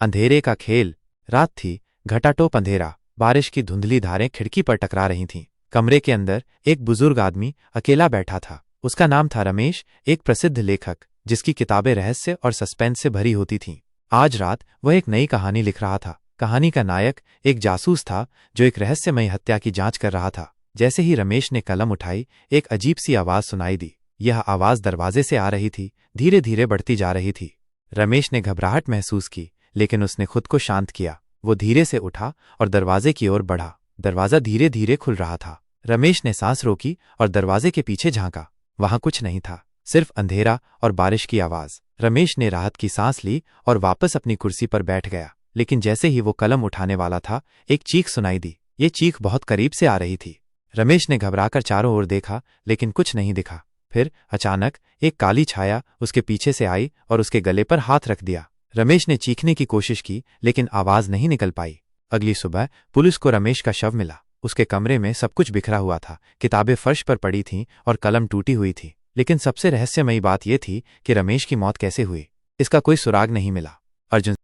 अंधेरे का खेल। रात थी, घटाटोप अंधेरा, बारिश की धुंधली धारें खिड़की पर टकरा रही थीं। कमरे के अंदर एक बुजुर्ग आदमी अकेला बैठा था। उसका नाम था रमेश, एक प्रसिद्ध लेखक जिसकी किताबें रहस्य और सस्पेंस से भरी होती थीं। आज रात वह एक नई कहानी लिख रहा था। कहानी का नायक एक जासूस था जो एक रहस्यमयी हत्या की जांच कर रहा था। जैसे ही रमेश ने कलम उठाई, एक अजीब सी आवाज सुनाई दी। यह आवाज दरवाजे से आ रही थी, धीरे धीरे बढ़ती जा रही थी। रमेश ने घबराहट महसूस की, लेकिन उसने खुद को शांत किया। वो धीरे से उठा और दरवाजे की ओर बढ़ा। दरवाजा धीरे धीरे खुल रहा था। रमेश ने सांस रोकी और दरवाजे के पीछे झांका। वहां कुछ नहीं था, सिर्फ अंधेरा और बारिश की आवाज। रमेश ने राहत की सांस ली और वापस अपनी कुर्सी पर बैठ गया। लेकिन जैसे ही वो कलम उठाने वाला था, एक चीख सुनाई दी। ये चीख बहुत करीब से आ रही थी। रमेश ने घबराकर चारों ओर देखा, लेकिन कुछ नहीं दिखा। फिर अचानक एक काली छाया उसके पीछे से आई और उसके गले पर हाथ रख दिया। रमेश ने चीखने की कोशिश की, लेकिन आवाज नहीं निकल पाई। अगली सुबह पुलिस को रमेश का शव मिला। उसके कमरे में सब कुछ बिखरा हुआ था। किताबें फर्श पर पड़ी थीं और कलम टूटी हुई थी। लेकिन सबसे रहस्यमयी बात यह थी कि रमेश की मौत कैसे हुई, इसका कोई सुराग नहीं मिला।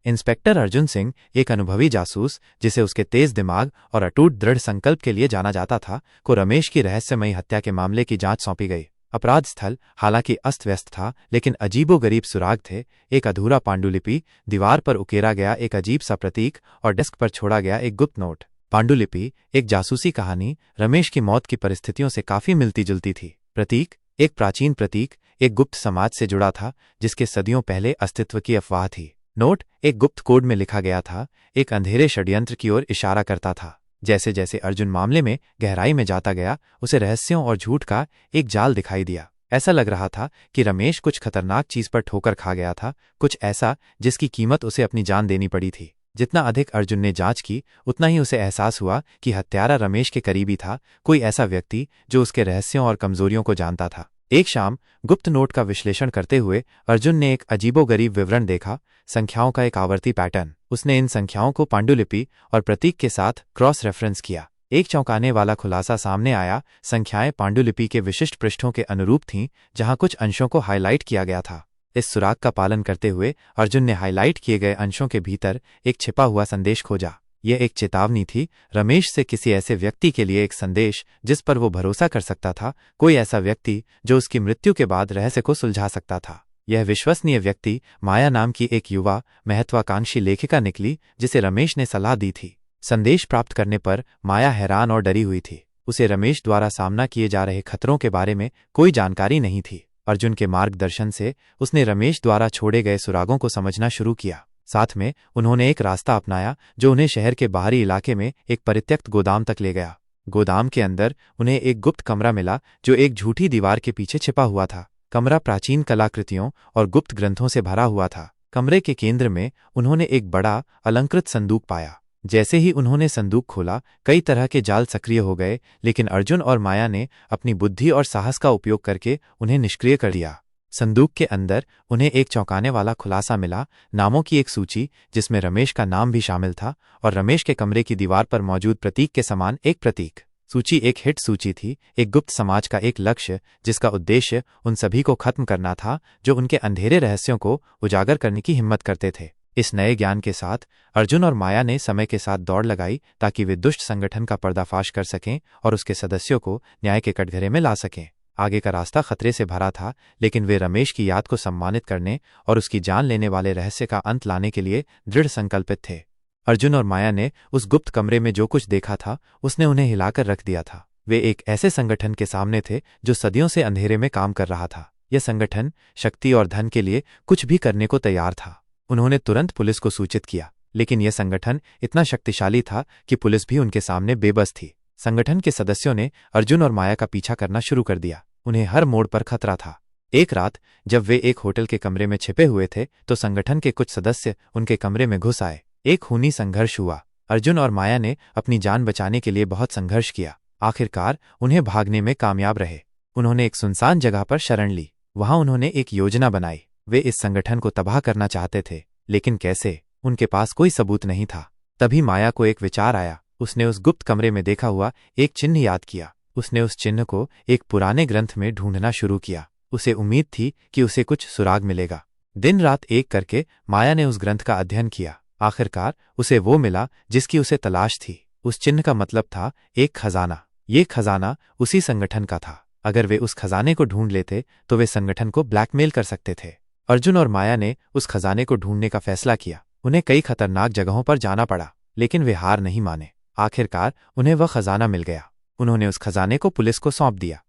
इंस्पेक्टर अर्जुन सिंह, एक अनुभवी जासूस जिसे उसके तेज दिमाग और अटूट दृढ़ संकल्प के लिए जाना जाता था, को रमेश की रहस्यमयी हत्या के मामले की जांच सौंपी गई। अपराध स्थल हालांकि अस्त व्यस्त था, लेकिन अजीबोगरीब सुराग थे। एक अधूरा पांडुलिपि, दीवार पर उकेरा गया एक अजीब सा प्रतीक और डेस्क पर छोड़ा गया एक गुप्त नोट। पांडुलिपि एक जासूसी कहानी रमेश की मौत की परिस्थितियों से काफी मिलती जुलती थी। प्रतीक एक प्राचीन प्रतीक, एक गुप्त समाज से जुड़ा था जिसके सदियों पहले अस्तित्व की अफवाह थी। नोट एक गुप्त कोड में लिखा गया था, एक अंधेरे षड्यंत्र की ओर इशारा करता था। जैसे जैसे अर्जुन मामले में गहराई में जाता गया, उसे रहस्यों और झूठ का एक जाल दिखाई दिया। ऐसा लग रहा था कि रमेश कुछ खतरनाक चीज पर ठोकर खा गया था, कुछ ऐसा जिसकी कीमत उसे अपनी जान देनी पड़ी थी। जितना अधिक अर्जुन ने जांच की, उतना ही उसे एहसास हुआ कि हत्यारा रमेश के करीबी था, कोई ऐसा व्यक्ति जो उसके रहस्यों और कमजोरियों को जानता था। एक शाम गुप्त नोट का विश्लेषण करते हुए अर्जुन ने एक अजीबोगरीब विवरण देखा, संख्याओं का एक आवर्ती पैटर्न। उसने इन संख्याओं को पांडुलिपि और प्रतीक के साथ क्रॉस रेफरेंस किया। एक चौंकाने वाला खुलासा सामने आया, संख्याएं पांडुलिपि के विशिष्ट पृष्ठों के अनुरूप थीं, जहां कुछ अंशों को हाईलाइट किया गया था। इस सुराग का पालन करते हुए अर्जुन ने हाईलाइट किए गए अंशों के भीतर एक छिपा हुआ संदेश खोजा। यह एक चेतावनी थी, रमेश से किसी ऐसे व्यक्ति के लिए एक संदेश जिस पर वो भरोसा कर सकता था, कोई ऐसा व्यक्ति जो उसकी मृत्यु के बाद रहस्य को सुलझा सकता था। यह विश्वसनीय व्यक्ति माया नाम की एक युवा महत्वाकांक्षी लेखिका निकली, जिसे रमेश ने सलाह दी थी। संदेश प्राप्त करने पर माया हैरान और डरी हुई थी। उसे रमेश द्वारा सामना किए जा रहे खतरों के बारे में कोई जानकारी नहीं थी। अर्जुन के मार्गदर्शन से उसने रमेश द्वारा छोड़े गए सुरागों को समझना शुरू किया। साथ में उन्होंने एक रास्ता अपनाया जो उन्हें शहर के बाहरी इलाके में एक परित्यक्त गोदाम तक ले गया। गोदाम के अंदर उन्हें एक गुप्त कमरा मिला जो एक झूठी दीवार के पीछे छिपा हुआ था। कमरा प्राचीन कलाकृतियों और गुप्त ग्रंथों से भरा हुआ था। कमरे के केंद्र में उन्होंने एक बड़ा अलंकृत संदूक पाया। जैसे ही उन्होंने संदूक खोला, कई तरह के जाल सक्रिय हो गए, लेकिन अर्जुन और माया ने अपनी बुद्धि और साहस का उपयोग करके उन्हें निष्क्रिय कर दिया। संदूक के अंदर उन्हें एक चौंकाने वाला खुलासा मिला, नामों की एक सूची जिसमें रमेश का नाम भी शामिल था और रमेश के कमरे की दीवार पर मौजूद प्रतीक के समान एक प्रतीक। सूची एक हिट सूची थी, एक गुप्त समाज का एक लक्ष्य जिसका उद्देश्य उन सभी को खत्म करना था जो उनके अंधेरे रहस्यों को उजागर करने की हिम्मत करते थे। इस नए ज्ञान के साथ अर्जुन और माया ने समय के साथ दौड़ लगाई ताकि वे दुष्ट संगठन का पर्दाफाश कर सकें और उसके सदस्यों को न्याय के कटघरे में ला सकें। आगे का रास्ता खतरे से भरा था, लेकिन वे रमेश की याद को सम्मानित करने और उसकी जान लेने वाले रहस्य का अंत लाने के लिए दृढ़ संकल्पित थे। अर्जुन और माया ने उस गुप्त कमरे में जो कुछ देखा था, उसने उन्हें हिलाकर रख दिया था। वे एक ऐसे संगठन के सामने थे जो सदियों से अंधेरे में काम कर रहा था। यह संगठन शक्ति और धन के लिए कुछ भी करने को तैयार था। उन्होंने तुरंत पुलिस को सूचित किया, लेकिन यह संगठन इतना शक्तिशाली था कि पुलिस भी उनके सामने बेबस थी। संगठन के सदस्यों ने अर्जुन और माया का पीछा करना शुरू कर दिया। उन्हें हर मोड़ पर खतरा था। एक रात जब वे एक होटल के कमरे में छिपे हुए थे, तो संगठन के कुछ सदस्य उनके कमरे में घुस आए। एक खूनी संघर्ष हुआ। अर्जुन और माया ने अपनी जान बचाने के लिए बहुत संघर्ष किया। आखिरकार उन्हें भागने में कामयाब रहे। उन्होंने एक सुनसान जगह पर शरण ली। वहां उन्होंने एक योजना बनाई। वे इस संगठन को तबाह करना चाहते थे, लेकिन कैसे? उनके पास कोई सबूत नहीं था। तभी माया को एक विचार आया। उसने उस गुप्त कमरे में देखा हुआ एक चिन्ह याद किया। उसने उस चिन्ह को एक पुराने ग्रंथ में ढूंढना शुरू किया। उसे उम्मीद थी कि उसे कुछ सुराग मिलेगा। दिन रात एक करके माया ने उस ग्रंथ का अध्ययन किया। आखिरकार उसे वो मिला जिसकी उसे तलाश थी। उस चिन्ह का मतलब था एक खजाना। ये खजाना उसी संगठन का था। अगर वे उस खजाने को ढूंढ लेते तो वे संगठन को ब्लैकमेल कर सकते थे। अर्जुन और माया ने उस खजाने को ढूंढने का फैसला किया। उन्हें कई खतरनाक जगहों पर जाना पड़ा, लेकिन वे हार नहीं माने। आखिरकार उन्हें वह खजाना मिल गया। उन्होंने उस खजाने को पुलिस को सौंप दिया।